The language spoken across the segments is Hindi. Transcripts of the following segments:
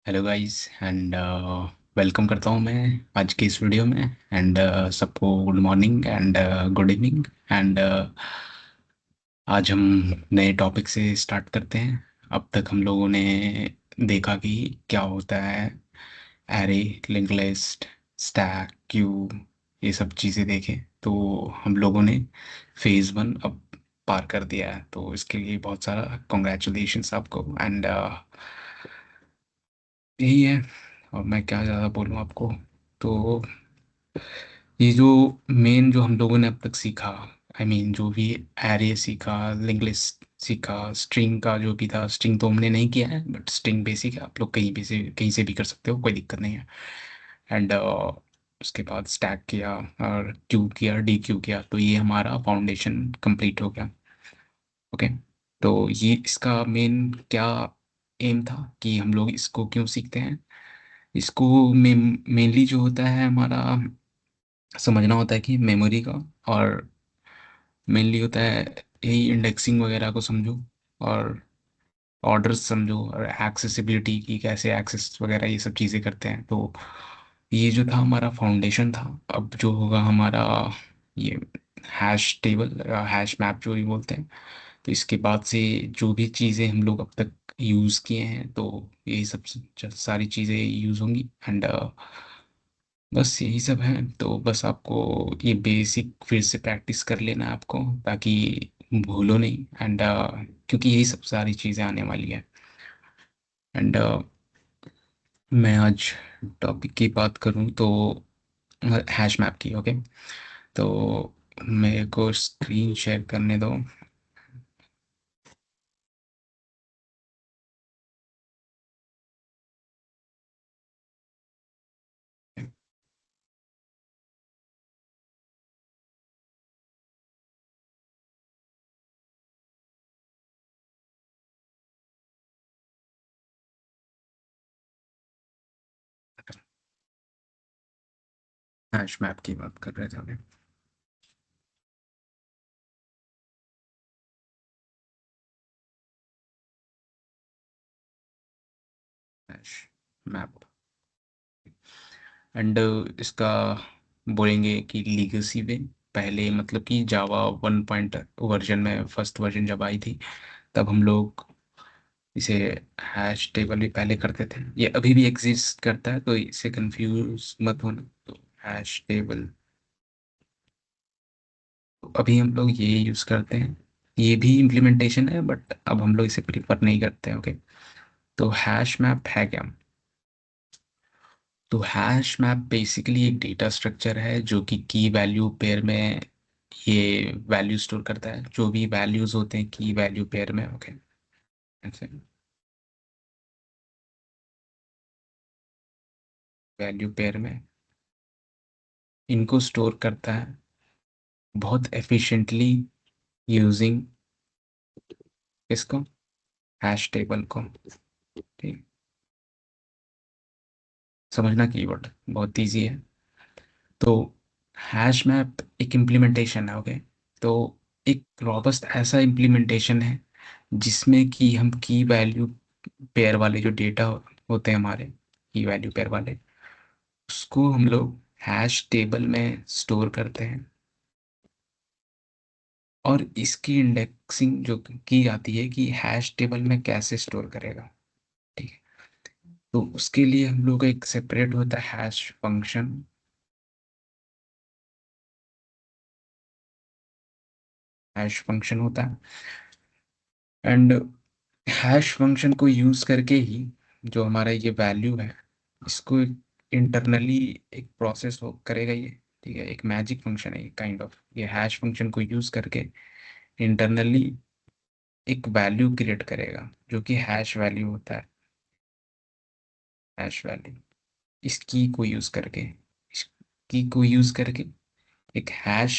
हेलो गाइस एंड वेलकम करता हूँ मैं आज की इस वीडियो में एंड सबको good morning and good evening and आज हम नए टॉपिक से स्टार्ट करते हैं। अब तक हम लोगों ने देखा कि क्या होता है array, link list, stack, Q, ये सब चीज़ें देखें। तो हम लोगों ने फेज़ वन अब पार कर दिया है, तो इसके लिए बहुत सारा कॉन्ग्रेचुलेशंस आपको एंड यही है। और मैं क्या ज़्यादा बोलूँ आपको। तो ये जो मेन जो हम लोगों ने अब तक सीखा, जो भी एरे सीखा, लिंक लिस्ट सीखा, स्ट्रिंग का जो भी था, स्ट्रिंग तो हमने नहीं किया है बट स्ट्रिंग बेसिक है, आप लोग कहीं से भी कर सकते हो, कोई दिक्कत नहीं है। एंड उसके बाद स्टैक किया और क्यू किया, डी क्यू किया, तो ये हमारा फाउंडेशन कंप्लीट हो गया। ओके। तो ये इसका मेन क्या एम था कि हम लोग इसको क्यों सीखते हैं। इसको मेनली जो होता है हमारा समझना होता है कि मेमोरी का, और मेनली होता है यही इंडेक्सिंग वगैरह को समझो, और ऑर्डर्स समझो, और एक्सेसिबिलिटी की कैसे एक्सेस वगैरह ये सब चीज़ें करते हैं। तो ये जो था हमारा फाउंडेशन था। अब जो होगा हमारा ये हैश टेबल, हैश मैप जो भी बोलते हैं। तो इसके बाद से जो भी चीज़ें हम लोग अब तक यूज़ किए हैं, तो यही सब सारी चीज़ें यूज़ होंगी एंड बस यही सब है। तो बस आपको ये बेसिक फिर से प्रैक्टिस कर लेना है आपको, ताकि भूलो नहीं एंड क्योंकि यही सब सारी चीज़ें आने वाली है। एंड मैं आज टॉपिक की बात करूँ तो हैश मैप की। ओके। तो मेरे को स्क्रीन शेयर करने दो। हैश मैप की बात कर रहे थे अभी। हैश मैप एंड इसका बोलेंगे कि लीगेसी वे। पहले मतलब कि जावा 1 वर्जन में, फर्स्ट वर्जन जब आई थी, तब हम लोग इसे हैश टेबल भी पहले करते थे। ये अभी भी एग्जिस्ट करता है, तो इससे कंफ्यूज मत होना। तो हैश टेबल अभी हम लोग ये यूज़ करते हैं। ये भी इम्प्लीमेंटेशन है बट अब हम लोग इसे प्रीफर नहीं करते हैं। ओके। तो हैश मैप है क्या। तो हैश मैप बेसिकली एक डेटा स्ट्रक्चर है जो कि की वैल्यू पेयर में ये वैल्यू स्टोर करता है। जो भी वैल्यूज होते हैं की वैल्यू पेयर में। ओके। ऐसे वैल्यू पेयर में इनको स्टोर करता है बहुत एफिशिएंटली यूजिंग इसको, हैश टेबल को। ठीक। समझना कीवर्ड बहुत इजी है। तो हैश मैप एक इम्प्लीमेंटेशन है। ओके। तो एक रॉबस्ट ऐसा इम्प्लीमेंटेशन है जिसमें कि हम की वैल्यू पेयर वाले जो डेटा होते हैं हमारे, की वैल्यू पेयर वाले, उसको हम लोग हैश टेबल में स्टोर करते हैं। और इसकी इंडेक्सिंग जो की जाती है कि हैश टेबल में कैसे स्टोर करेगा। ठीक है। तो उसके लिए हम लोग का एक सेपरेट होता है हैश फंक्शन। हैश फंक्शन होता है एंड हैश फंक्शन को यूज करके ही जो हमारा ये वैल्यू है, इसको इंटरनली एक प्रोसेस हो करेगा ये। ठीक है। एक मैजिक फंक्शन है ये, काइंड ऑफ। ये हैश फंक्शन को यूज करके इंटरनली एक वैल्यू क्रिएट करेगा जो कि हैश वैल्यू होता है। हैश वैल्यू इस की को यूज करके, इस की को यूज करके एक हैश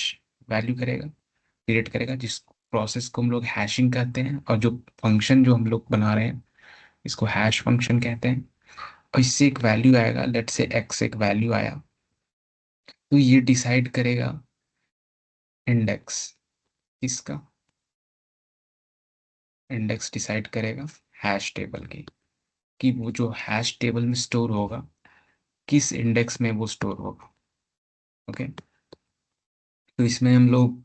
वैल्यू करेगा, क्रिएट करेगा, जिस प्रोसेस को हम लोग हैशिंग कहते हैं। और जो फंक्शन जो हम लोग बना रहे हैं, इसको हैश फंक्शन कहते हैं। और इससे एक वैल्यू आएगा, लेट से एक्स एक वैल्यू आया, तो ये डिसाइड करेगा इंडेक्स। इसका इंडेक्स डिसाइड करेगा हैश टेबल की। कि वो जो हैश टेबल में स्टोर होगा किस इंडेक्स में वो स्टोर होगा। ओके, तो इसमें हम लोग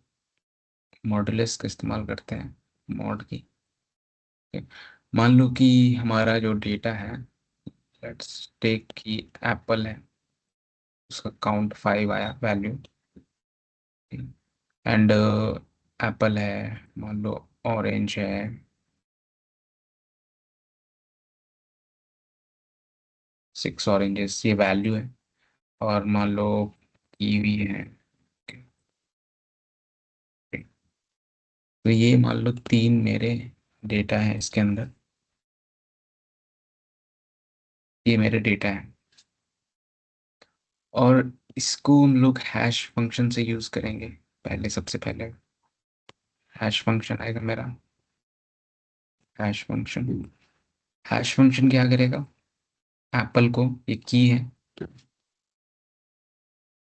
मॉडुलस का इस्तेमाल करते हैं, मॉड की। okay? मान लो कि हमारा जो डेटा है, लेट्स टेक कि एप्पल है, उसका काउंट 5 आया वैल्यू, एंड एप्पल है, मान लो ऑरेंज है, 6 ऑरेंजेस ये वैल्यू है, और मान लो कीवी है। तो ये मान लो 3 मेरे डेटा है इसके अंदर, ये मेरे डेटा है। और इसको हम लोग हैश फंक्शन से यूज करेंगे। पहले सबसे पहले हैश फंक्शन आएगा मेरा, हैश फंक्शन। हैश फंक्शन क्या करेगा, एप्पल को, ये की है,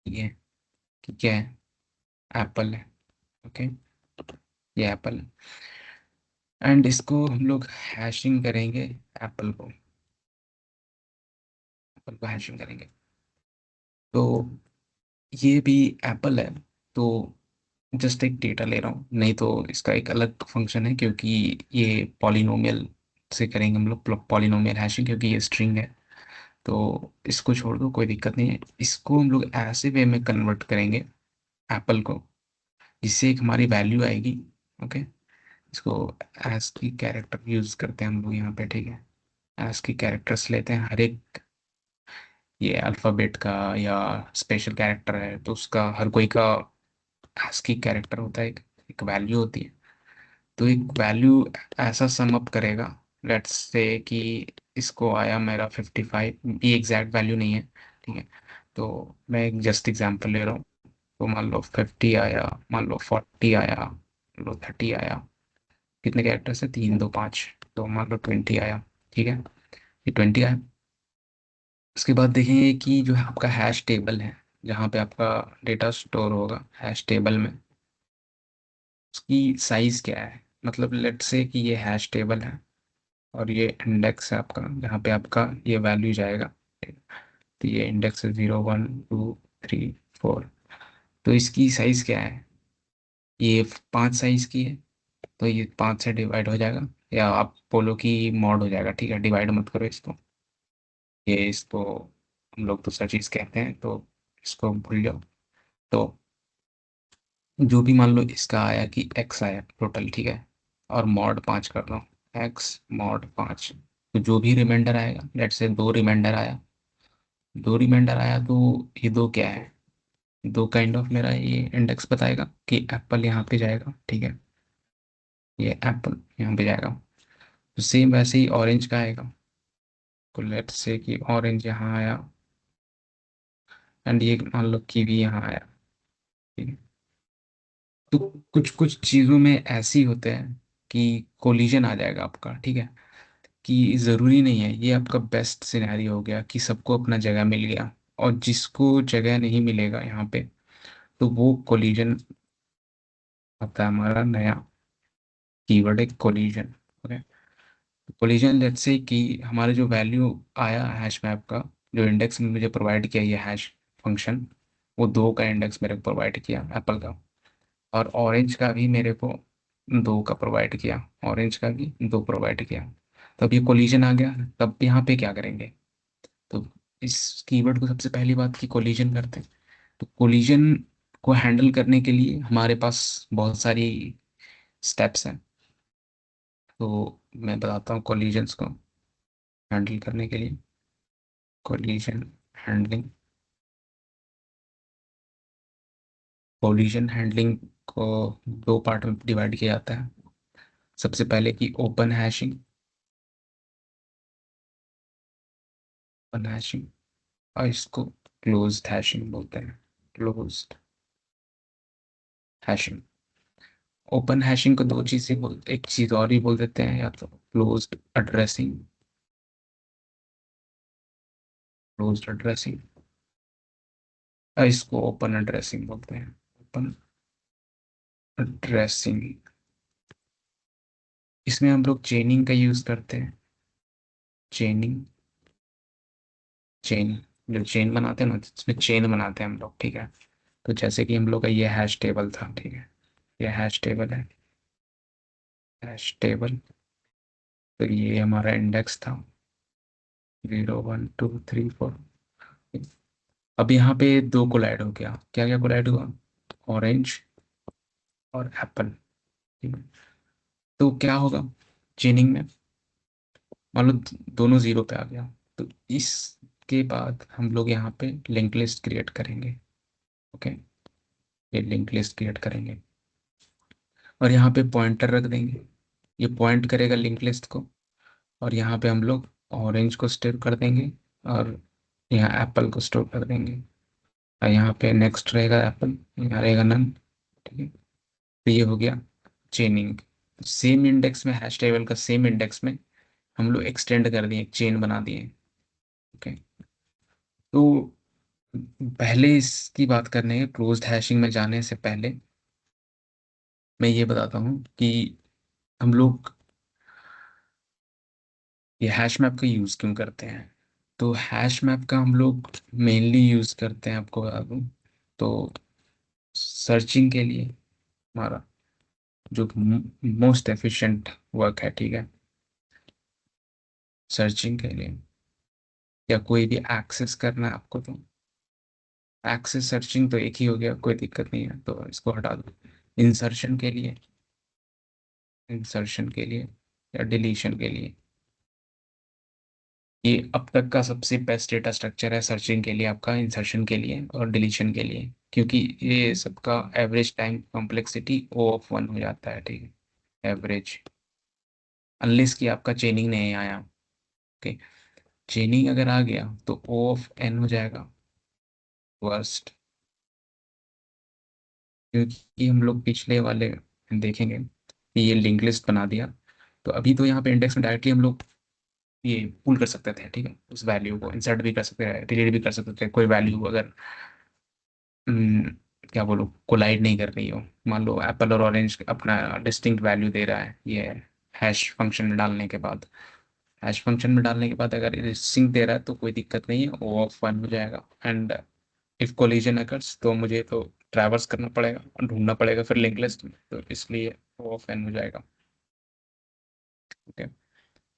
ये की क्या है, एप्पल है। ओके, ये एप्पल है, एंड इसको हम लोग हैशिंग करेंगे, एप्पल को, एप्पल को हैशिंग करेंगे। तो ये भी एप्पल है, तो जस्ट एक डेटा ले रहा हूँ, नहीं तो इसका एक अलग फंक्शन है, क्योंकि ये पॉलिनोमियल से करेंगे हम लोग, पॉलिनोमियल हैशिंग, क्योंकि ये स्ट्रिंग है। तो इसको छोड़ दो, कोई दिक्कत नहीं है। इसको हम लोग ऐसे वे में कन्वर्ट करेंगे एप्पल को, जिससे एक हमारी वैल्यू आएगी। ओके, इसको एस की कैरेक्टर यूज करते हैं हम लोग यहाँ पे, ठीक है। एस की कैरेक्टर्स लेते हैं हर एक, ये अल्फ़ाबेट का या स्पेशल कैरेक्टर है तो उसका हर कोई का ASCII कैरेक्टर होता है, एक वैल्यू होती है। तो एक वैल्यू ऐसा सम अप करेगा, लेट्स से कि इसको आया मेरा 55, ये एग्जैक्ट वैल्यू नहीं है, ठीक है। तो मैं एक जस्ट एग्जांपल ले रहा हूँ। तो मान लो 50 आया, मान लो 40 आया, मान लो 30 आया, कितने कैरेक्टर्स है, 3 2 5, तो मान लो 20 आया, ठीक है। ये 20 आया। उसके बाद देखेंगे कि जो है आपका हैश टेबल है, जहाँ पे आपका डेटा स्टोर होगा हैश टेबल में, उसकी साइज क्या है। मतलब लेट्स से कि ये हैश टेबल है, और ये इंडेक्स है आपका, जहाँ पे आपका ये वैल्यू जाएगा। तो ये इंडेक्स है 0 1 2 3 4। तो इसकी साइज क्या है, ये 5 साइज की है। तो ये 5 से डिवाइड हो जाएगा, या आप बोलो कि मॉड हो जाएगा, ठीक है, डिवाइड मत करो इसको। ये इसको हम लोग दूसरा चीज़ कहते हैं, तो इसको भूल जाओ। तो जो भी मान लो इसका आया कि एक्स आया टोटल, ठीक है, और मॉड 5 कर रहा हूँ, एक्स मॉड 5। तो जो भी रिमाइंडर आएगा, लेट से 2 रिमाइंडर आया, तो ये दो क्या है, दो काइंड ऑफ मेरा ये इंडेक्स बताएगा कि एप्पल यहाँ पे जाएगा, ठीक है, ये एप्पल यहाँ पे जाएगा। तो सेम वैसे ही ऑरेंज का आएगा। तो लेट से कि ऑरेंज यहाँ आया, एंड ये मान लो कीवी यहाँ आया, ठीक है। तो कुछ कुछ चीज़ों में ऐसी होते हैं कि कोलिजन आ जाएगा आपका, ठीक है। कि ज़रूरी नहीं है, ये आपका बेस्ट सिनेरियो हो गया कि सबको अपना जगह मिल गया, और जिसको जगह नहीं मिलेगा यहाँ पे, तो वो कोलिजन आता है हमारा नया कीवर्ड है, collision. Okay, collision let's say कि हमारा जो वैल्यू आया हैश मैप का, जो इंडेक्स में मुझे प्रोवाइड किया ये हैश फंक्शन, वो 2 का इंडेक्स मेरे को प्रोवाइड किया एप्पल का, और ऑरेंज का भी मेरे को 2 का प्रोवाइड किया, ऑरेंज का भी 2 प्रोवाइड किया। तब ये कोलिजन आ गया, तब यहाँ पे क्या करेंगे। तो इस कीवर्ड को सबसे पहली बात की कोलिजन करते हैं। तो कोलिजन को हैंडल करने के लिए हमारे पास बहुत सारी स्टेप्स हैं। तो मैं बताता हूँ कोलिजन्स को हैंडल करने के लिए। कोलिजन हैंडलिंग, कोलिजन हैंडलिंग को 2 पार्ट में डिवाइड किया जाता है। सबसे पहले की ओपन हैशिंग, और इसको क्लोज्ड हैशिंग बोलते हैं, क्लोज्ड हैशिंग। ओपन हैशिंग को दो चीजें बोल, एक चीज और ही बोल देते हैं, या तो क्लोज्ड एड्रेसिंग, क्लोज्ड एड्रेसिंग, इसको ओपन एड्रेसिंग बोलते हैं, ओपन एड्रेसिंग। इसमें हम लोग चेनिंग का यूज करते हैं, चेनिंग, चेन, जो चेन बनाते हैं ना, इसमें चेन बनाते हैं हम लोग, ठीक है। तो जैसे कि हम लोग का ये हैश टेबल था, ठीक है, ये हैश टेबल है, हैश टेबल। तो ये हमारा इंडेक्स था, 0 1 2 3 4। अब यहाँ पे दो कोलाइड हो गया, क्या क्या कोलाइड हुआ, ऑरेंज और एप्पल, ठीक है। तो क्या होगा चेनिंग में, मान लो दोनों जीरो पे आ गया, तो इसके बाद हम लोग यहाँ पे लिंक लिस्ट क्रिएट करेंगे। ओके, ये लिंक लिस्ट क्रिएट करेंगे और यहाँ पे पॉइंटर रख देंगे, ये पॉइंट करेगा लिंक लिस्ट को। और यहाँ पे हम लोग ऑरेंज को स्टोर कर देंगे और यहाँ एप्पल को स्टोर कर देंगे। और यहाँ पे नेक्स्ट रहेगा एप्पल, यहाँ रहेगा नन, ठीक है। तो ये हो गया चेनिंग। सेम इंडेक्स में, हैश टेबल का सेम इंडेक्स में हम लोग एक्सटेंड कर दिए, चेन बना दिए। ओके, तो पहले इसकी बात करने, क्लोज्ड हैशिंग में जाने से पहले मैं ये बताता हूँ कि हम लोग ये हैश मैप का यूज़ क्यों करते हैं। तो हैश मैप का हम लोग मेनली यूज़ करते हैं, आपको बता दूँ तो, सर्चिंग के लिए, हमारा जो मोस्ट एफिशिएंट वर्क है, ठीक है, सर्चिंग के लिए, या कोई भी एक्सेस करना है आपको, तो एक्सेस सर्चिंग तो एक ही हो गया, कोई दिक्कत नहीं है, तो इसको हटा दो। इंसर्शन के लिए, इंसर्शन के लिए या डिलीशन के लिए, ये अब तक का सबसे बेस्ट डेटा स्ट्रक्चर है सर्चिंग के लिए, आपका इंसर्शन के लिए और डिलीशन के लिए, क्योंकि ये सबका एवरेज टाइम कॉम्प्लेक्सिटी O(1) हो जाता है, ठीक है, एवरेज, अनलेस कि आपका चेनिंग नहीं आया। ओके, चेनिंग अगर आ गया तो O(n) हो जाएगा वर्स्ट, क्योंकि हम लोग पिछले वाले में देखेंगे कि ये लिंक लिस्ट बना दिया, तो अभी तो यहाँ पे इंडेक्स में डायरेक्टली हम लोग ये पुल कर सकते थे, ठीक है, उस वैल्यू को इंसर्ट भी कर सकते हैं, डिलीट भी कर सकते थे, कोई वैल्यू अगर हम्म, क्या बोलो, कोलाइड नहीं कर रही हो, मान लो एप्पल और ऑरेंज अपना डिस्टिंक्ट वैल्यू दे रहा है, ये हैश फंक्शन में डालने के बाद, हैश फंक्शन में डालने के बाद अगर डिस्टिंक्ट दे रहा है तो कोई दिक्कत नहीं है, O(1) हो जाएगा। एंड इफ कोलिजन अकर्स तो मुझे तो ट्रैवर्स करना पड़ेगा और ढूंढना पड़ेगा फिर लिंक लिस्ट में, तो इसलिए O(n) हो जाएगा। ओके,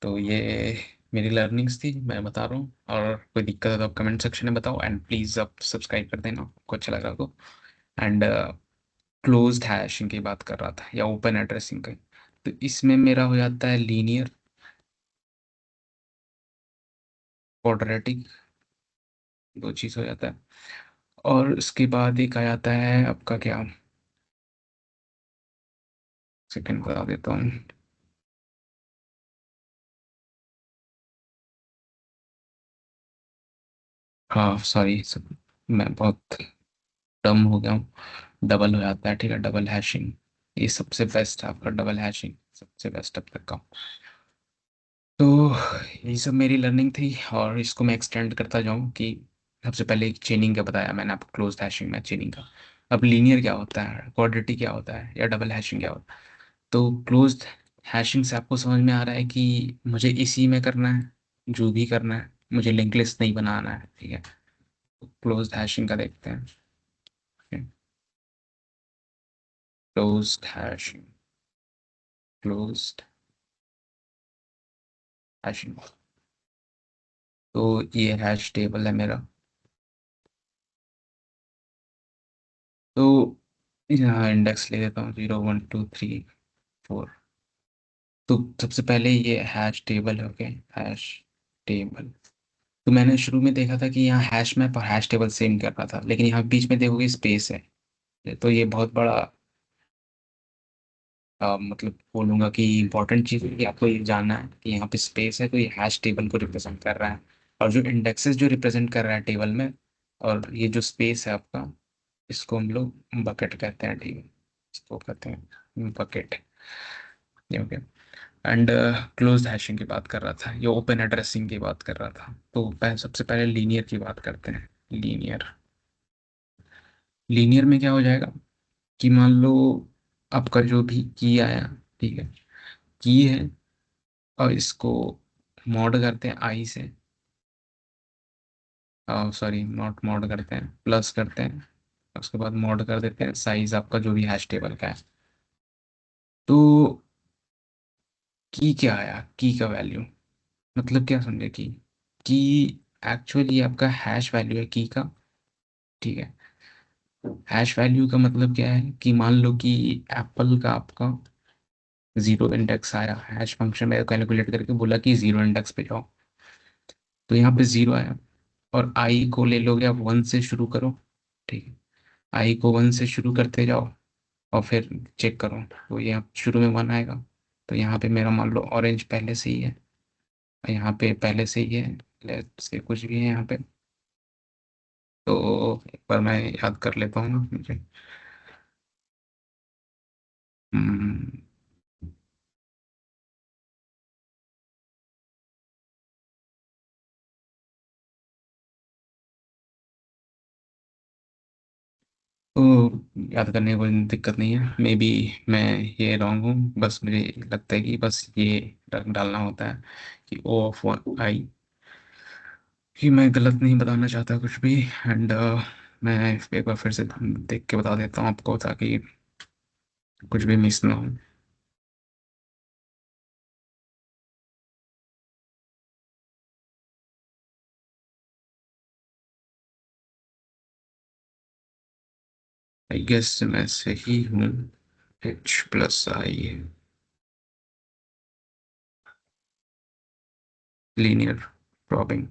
तो ये मेरी लर्निंग्स थी, मैं बता रहा हूँ, और कोई दिक्कत है तो आप कमेंट सेक्शन में बताओ, एंड प्लीज़ आप सब्सक्राइब कर देना, आपको अच्छा लगा तो। एंड क्लोज्ड हैशिंग की बात कर रहा था या ओपन एड्रेसिंग का, तो इसमें मेरा हो जाता है लीनियर, क्वाड्रेटिक, दो चीज़ हो जाता है। और उसके बाद एक आ जाता है आपका क्या, सेकंड बता देता हूँ। हाँ सॉरी सब, मैं बहुत डम हो गया हूँ। डबल हो जाता है, ठीक है, डबल हैशिंग, ये सबसे बेस्ट है आपका, डबल हैशिंग सबसे बेस्ट अब तक का। तो यही सब मेरी लर्निंग थी, और इसको मैं एक्सटेंड करता जाऊँ कि सबसे पहले चेनिंग का बताया मैंने आपको, क्लोज हैशिंग में चेनिंग का। अब लीनियर क्या होता है, क्वाड्रेटिक क्या होता है, या डबल हैशिंग क्या होता है। तो क्लोज हैशिंग से आपको समझ में आ रहा है कि मुझे इसी में करना है, जो भी करना है, मुझे लिंक लिस्ट नहीं बनाना है, ठीक है। क्लोज हैशिंग का देखते हैं, क्लोज हैशिंग, क्लोज हैशिंग। तो ये हैश टेबल है मेरा, तो यहाँ इंडेक्स ले देता हूँ 0 1 2 3 4। तो सबसे पहले ये hash table, okay, hash table. तो मैंने शुरू में देखा था कि यहाँ हैश मैप और हैश टेबल सेम कर रहा था, लेकिन यहाँ बीच में देखोगे स्पेस है, तो ये बहुत बड़ा मतलब बोलूंगा कि इंपॉर्टेंट चीज़ है कि आपको ये जानना है कि यहाँ पे स्पेस है, तो ये हैश टेबल को रिप्रेजेंट कर रहा है। और जो इंडेक्सेस जो रिप्रेजेंट कर रहा है टेबल में, और ये जो स्पेस है आपका, इसको हम लोग बकेट कहते हैं, ठीक है, इसको कहते हैं bucket, okay. And close hashing की बात कर रहा था, ये ओपन एड्रेसिंग की बात कर रहा था, तो सबसे पहले लीनियर की बात करते हैं। लीनियर, लीनियर में क्या हो जाएगा कि मान लो आपका जो भी की आया, ठीक है, की है, और इसको मॉड करते हैं आई से, सॉरी नॉट मॉड करते हैं, प्लस करते हैं, उसके बाद मॉड कर देते हैं साइज आपका जो भी हैश टेबल का है। तो की क्या आया, की का वैल्यू, मतलब क्या समझे की एक्चुअली आपका हैश वैल्यू है की का। ठीक है, हैश वैल्यू का मतलब क्या है कि मान लो कि एप्पल का आपका जीरो इंडेक्स आया, हैश फंक्शन में कैलकुलेट करके बोला कि जीरो इंडेक्स पे जाओ, तो यहाँ पे जीरो आया, और आई को ले लोगे आप वन से शुरू करो। ठीक है, आई को वन से शुरू करते जाओ और फिर चेक करो, तो यहाँ शुरू में वन आएगा। तो यहाँ पे मेरा मान लो ऑरेंज पहले से ही है, और यहाँ पे पहले से ही है, लेट्स से कुछ भी है यहाँ पे। तो एक बार मैं याद कर लेता हूँ मुझे। हम्म, तो याद करने को कोई दिक्कत नहीं है, मे बी मैं ये रॉन्ग हूँ, बस मुझे लगता है कि बस ये रंग डालना होता है कि ओ ऑफ वन आई, कि मैं गलत नहीं बताना चाहता कुछ भी। एंड मैं एक बार फिर से देख के बता देता हूँ आपको, ताकि कुछ भी मिस ना हो। आई गेस मैं सही हूँ, एच प्लस आई, लीनियर प्रॉबिंग।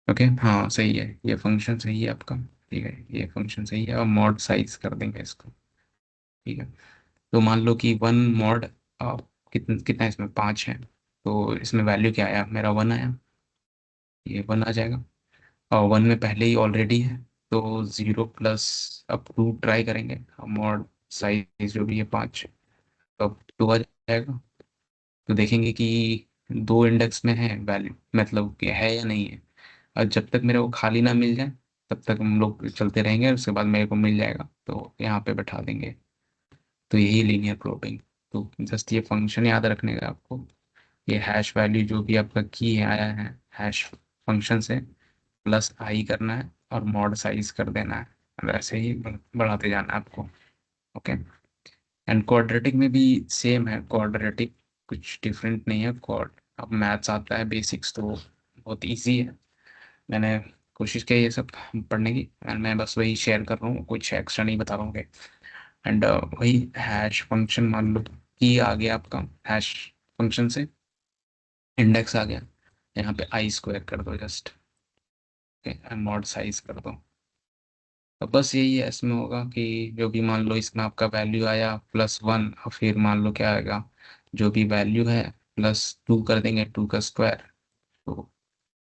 ओके, हाँ सही है, ये फंक्शन सही है आपका। ठीक है, ये फंक्शन सही है, और मॉड साइज कर देंगे इसको। ठीक है, तो मान लो कि वन मॉड कितना कितना है इसमें, पाँच है, तो इसमें वैल्यू क्या आया, मेरा वन आया, ये वन आ जाएगा, और वन में पहले ही ऑलरेडी है, तो जीरो प्लस, अब टू ट्राई करेंगे, मॉड साइज जो भी है पाँच, तो अब टू आ जाएगा। तो देखेंगे कि दो इंडेक्स में है वैल्यू, मतलब कि है या नहीं है, और जब तक मेरे को खाली ना मिल जाए तब तक हम लोग चलते रहेंगे, उसके बाद मेरे को मिल जाएगा तो यहाँ पे बैठा देंगे। तो यही लीनियर प्रोबिंग। तो जस्ट ये फंक्शन याद रखने का आपको, ये हैश वैल्यू जो भी आपका की है आया है हैश फंक्शन से, प्लस आई करना है और मॉड साइज कर देना है, और ऐसे ही बढ़ाते जाना है आपको। ओके, एंड क्वाड्रेटिक में भी सेम है, क्वाड्रेटिक कुछ डिफरेंट नहीं है। क्वाड अब मैथ्स आता है बेसिक्स, तो बहुत इजी है। मैंने कोशिश की ये सब पढ़ने की, एंड मैं बस वही शेयर कर रहा हूँ, कुछ एक्स्ट्रा नहीं बता रहा हूँ। एंड वही हैश फंक्शन मान लो कि आ गया आपका हैश फंक्शन से, इंडेक्स आ गया, यहाँ पे आई स्क्वायर कर दो जस्ट, मॉड साइज कर दो। अब बस यही है, इसमें होगा कि जो भी मान लो इसमें आपका वैल्यू आया प्लस वन, और फिर मान लो क्या आएगा, जो भी वैल्यू है प्लस टू कर देंगे, टू का स्क्वायर, तो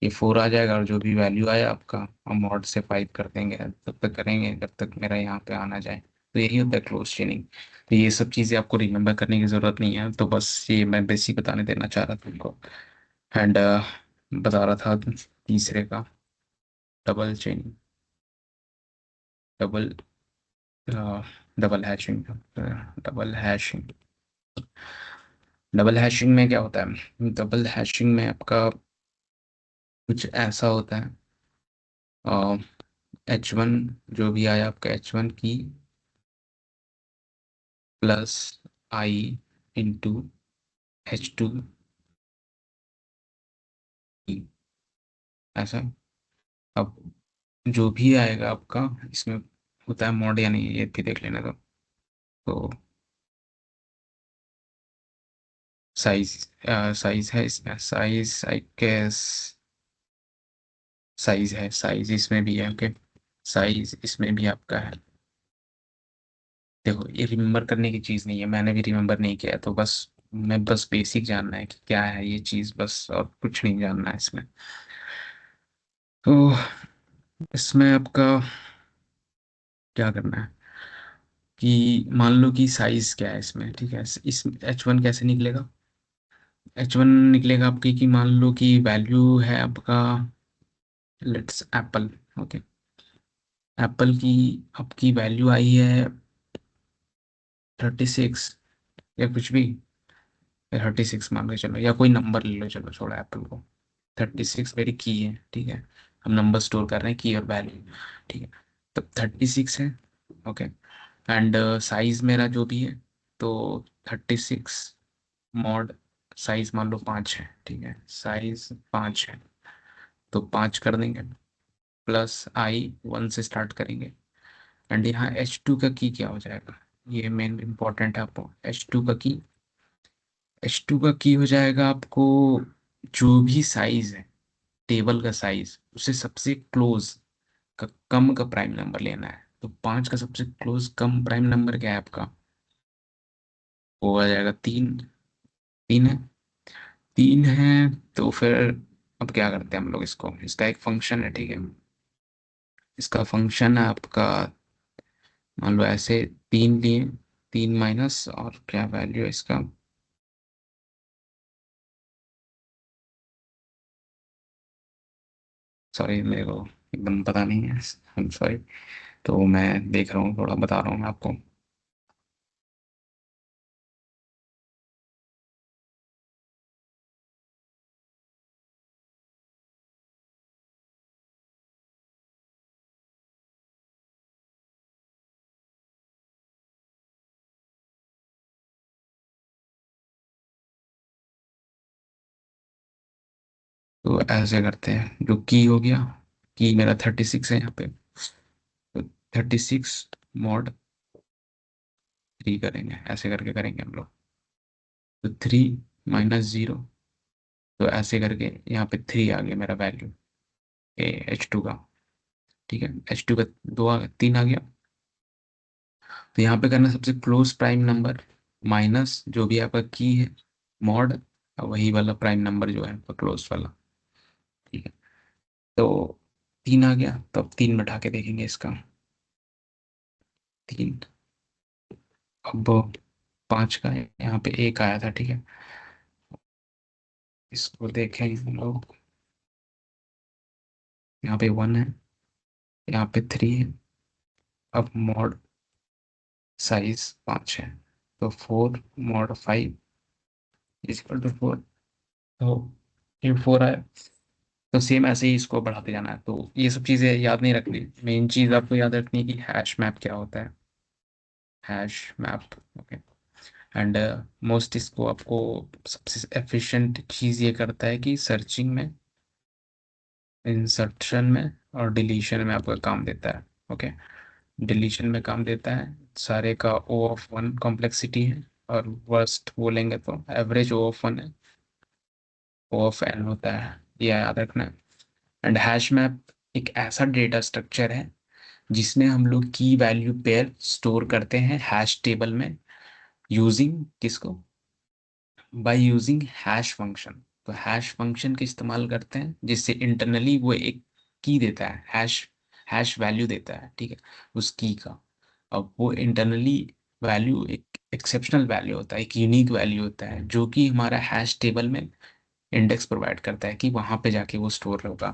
ये फोर आ जाएगा, और जो भी वैल्यू आया आपका हम मॉड से फाइव कर देंगे, तब तक करेंगे जब तक मेरा यहाँ पे आना जाए। तो यही होता है क्लोज चेनिंग। तो ये सब चीज़ें आपको रिमेम्बर करने की ज़रूरत नहीं है, तो बस ये मैं बेसिक बताने देना चाह रहा था तुमको। एंड बता रहा था तीसरे का, double चेनिंग, double double hashing, double hashing. Double hashing में क्या होता है, डबल हैशिंग में आपका कुछ ऐसा होता है, एच वन जो भी आया आपका एच वन की प्लस आई इंटू एच टू, ऐसा। अब जो भी आएगा आपका इसमें होता है मॉड या नहीं, ये भी देख लेना। तो साइज, साइज है इसमें, साइज आई गेस, साइज है, साइज इसमें भी है। ओके, साइज इसमें भी आपका है। देखो ये रिमेम्बर करने की चीज़ नहीं है, मैंने भी रिमेम्बर नहीं किया है, तो बस मैं बस बेसिक जानना है कि क्या है ये चीज़, बस और कुछ नहीं जानना है इसमें। तो इसमें आपका क्या करना है कि मान लो कि साइज क्या है इसमें, ठीक है, इस एच वन कैसे निकलेगा, एच वन निकलेगा आपकी कि मान लो कि वैल्यू है आपका, लेट्स एप्पल। ओके, एप्पल की आपकी वैल्यू आई है 36 या कुछ भी, 36 मान के चलो, या कोई नंबर ले लो, चलो छोड़ो एप्पल को। 36 मेरी की है, ठीक है। हम नंबर स्टोर कर रहे हैं, की और वैल्यू, ठीक है। तो 36 है, ओके। एंड साइज मेरा जो भी है, तो 36 मॉड साइज मान लो 5 है, ठीक है, साइज 5 है। तो 5 कर देंगे, प्लस आई 1 से स्टार्ट करेंगे। एंड यहाँ H2 का की क्या हो जाएगा, ये मेन इंपॉर्टेंट है आपको। H2 का की हो जाएगा आपको, जो भी साइज है टेबल का साइज, उसे सबसे क्लोज का कम का प्राइम नंबर लेना है। तो 5 का सबसे क्लोज कम प्राइम नंबर क्या है आपका, वो आ जाएगा 3। 3 है, 3 है। तो फिर अब क्या करते हैं हम लोग, इसको, इसका एक फंक्शन है, ठीक है। इसका फंक्शन है आपका, मान लो ऐसे 3 लिए, 3 माइनस और क्या वैल्यू है इसका, सॉरी मेरे को एकदम पता नहीं है, I'm सॉरी। तो मैं देख रहा हूँ, थोड़ा बता रहा हूँ मैं आपको। तो ऐसे करते हैं, जो की हो गया, की मेरा 36 है यहाँ पे, तो 36 मॉड 3 करेंगे, ऐसे करके करेंगे हम लोग। तो 3 माइनस 0, तो ऐसे करके यहाँ पे 3 आ गया मेरा वैल्यू, H2 का, ठीक है। H2 का 3 आ गया। तो यहाँ पे करना सबसे क्लोज प्राइम नंबर माइनस जो भी आपका की है, मॉड, वही वाला प्राइम नंबर जो है आपका क्लोज वाला, ठीक है। तो 3 आ गया, तो अब 3 बैठा के देखेंगे इसका। 3, अब 5 का है, यहाँ पे 1 आया था, ठीक है। इसको देखें हम लोग, यहाँ पे 1 है, यहाँ पे 3 है। अब मॉड साइज 5 है, तो 4 मॉड 5 इक्वल टू 4। तो ये 4 आया। तो सेम ऐसे ही इसको बढ़ाते जाना है। तो ये सब चीज़ें याद नहीं रखनी, मेन चीज़ आपको याद रखनी है कि हैश मैप क्या होता है, hash map, okay. And most इसको आपको, सबसे एफिशिएंट चीज़ ये करता है कि सर्चिंग में, इंसर्शन में और डिलीशन में आपका काम देता है, ओके। डिलीशन में काम देता है, सारे का O(1) कॉम्प्लेक्सिटी है, और वर्स्ट बोलेंगे तो एवरेज O(1) है, O(n) होता है, ये याद रखना है। एंड हैश मैप एक ऐसा डेटा स्ट्रक्चर है जिसमें हम लोग की वैल्यू पेयर स्टोर करते हैं हैश टेबल में, यूजिंग किसको, बाय यूजिंग हैश फंक्शन। तो हैश फंक्शन का इस्तेमाल करते हैं, जिससे इंटरनली वो एक की देता है, हैश हैश वैल्यू देता है, ठीक है, उस की का। अब वो इंटरनली वैल्यू एक एक्सेप्शनल वैल्यू होता है, एक यूनिक वैल्यू होता है, जो कि हमारा हैश टेबल में इंडेक्स प्रोवाइड करता है कि वहां पे जाके वो स्टोर होगा।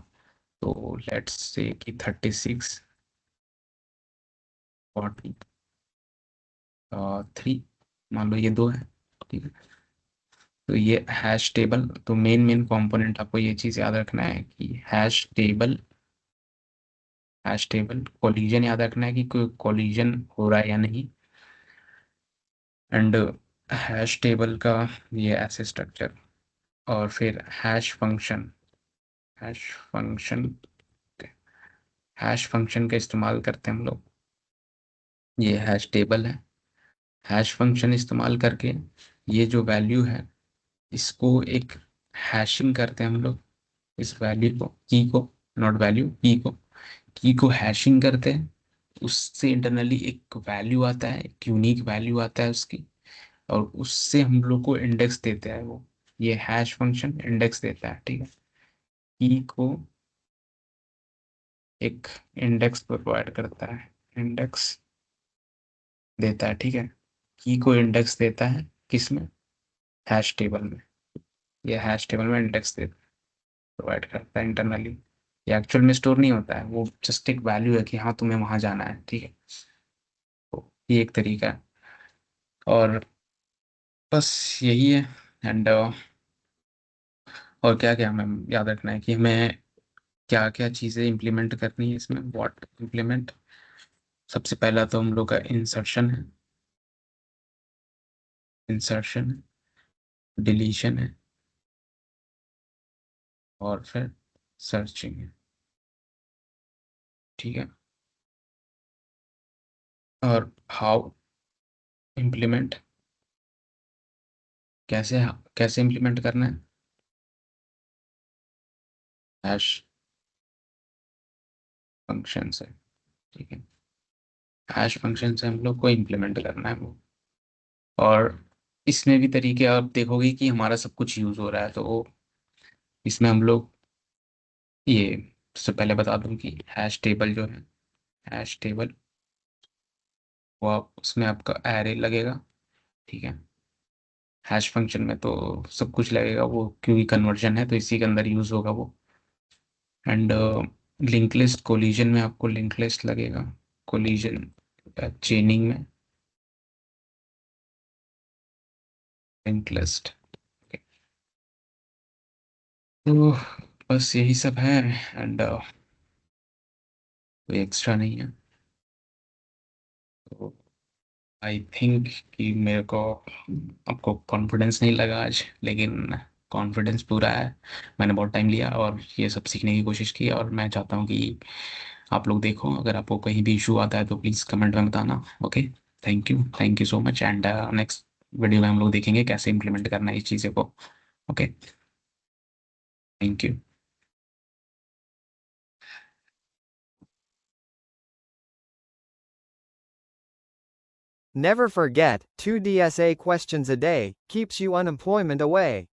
तो लेट्स से कि 36 40 3, मान लो ये 2 है, ठीक है। तो ये हैश टेबल, तो मेन मेन कंपोनेंट आपको ये चीज़ याद रखना है कि हैश टेबल कोलिजन याद रखना है कि कोई कोलिजन हो रहा है या नहीं। एंड हैश टेबल का ये ऐसे स्ट्रक्चर, और फिर हैश फंक्शन हैश फंक्शन का इस्तेमाल करते हैं हम लोग। ये हैश टेबल है, हैश फंक्शन इस्तेमाल करके ये जो वैल्यू है, इसको एक हैशिंग करते हैं हम लोग, इस वैल्यू को, की को, नॉट वैल्यू, की को हैशिंग करते हैं। उससे इंटरनली एक वैल्यू आता है, एक यूनिक वैल्यू आता है उसकी, और उससे हम लोग को इंडेक्स देता है वो, ये हैश फंक्शन इंडेक्स देता है, ठीक है। की को एक इंडेक्स प्रोवाइड करता है, इंडेक्स देता है, ठीक है। की को इंडेक्स देता है किसमें, हैश टेबल में। ये हैश टेबल में इंडेक्स देता है, प्रोवाइड करता है इंटरनली। ये एक्चुअल में स्टोर नहीं होता है, वो जस्ट एक वैल्यू है कि हाँ तुम्हें वहां जाना है, ठीक है। तो ये एक तरीका है, और बस यही है। एंड और क्या क्या हमें याद रखना है कि हमें क्या क्या चीज़ें इम्प्लीमेंट करनी है इसमें, व्हाट इम्प्लीमेंट। सबसे पहला तो हम लोग का इंसर्शन है, इंसर्शन डिलीशन है, और फिर सर्चिंग है। ठीक है। और हाउ इम्प्लीमेंट, कैसे कैसे इम्प्लीमेंट करना है, हैश फंक्शन से। ठीक है, हैश फंक्शन से हम लोग को इम्प्लीमेंट करना है वो। और इसमें भी तरीके आप देखोगे कि हमारा सब कुछ यूज़ हो रहा है, तो इसमें हम लोग ये, सबसे पहले बता दूं कि हैश टेबल जो है, हैश टेबल वो आप उसमें आपका एरे लगेगा। ठीक है। हैश फंक्शन में तो सब कुछ लगेगा वो, क्योंकि कन्वर्जन है तो इसी के अंदर यूज़ होगा वो। एंड लिंक लिस्ट कोलिजन में आपको लिंक लिस्ट लगेगा, कोलिजन चेनिंग में लिंक लिस्ट। तो बस यही सब है। एंड कोई एक्स्ट्रा नहीं है। तो आई थिंक कि मेरे को आपको कॉन्फिडेंस नहीं लगा आज, लेकिन कॉन्फिडेंस पूरा है। मैंने बहुत टाइम लिया और ये सब सीखने की कोशिश की, और मैं चाहता हूँ कि आप लोग देखो, अगर आपको कहीं भी इशू आता है तो प्लीज़ कमेंट में बताना। Okay, thank you so much. And next video में हम लोग देखेंगे कैसे इम्प्लीमेंट करना है इस चीज़ों को। Okay, thank you. Never forget, 2 DSA questions a day keeps you unemployment away.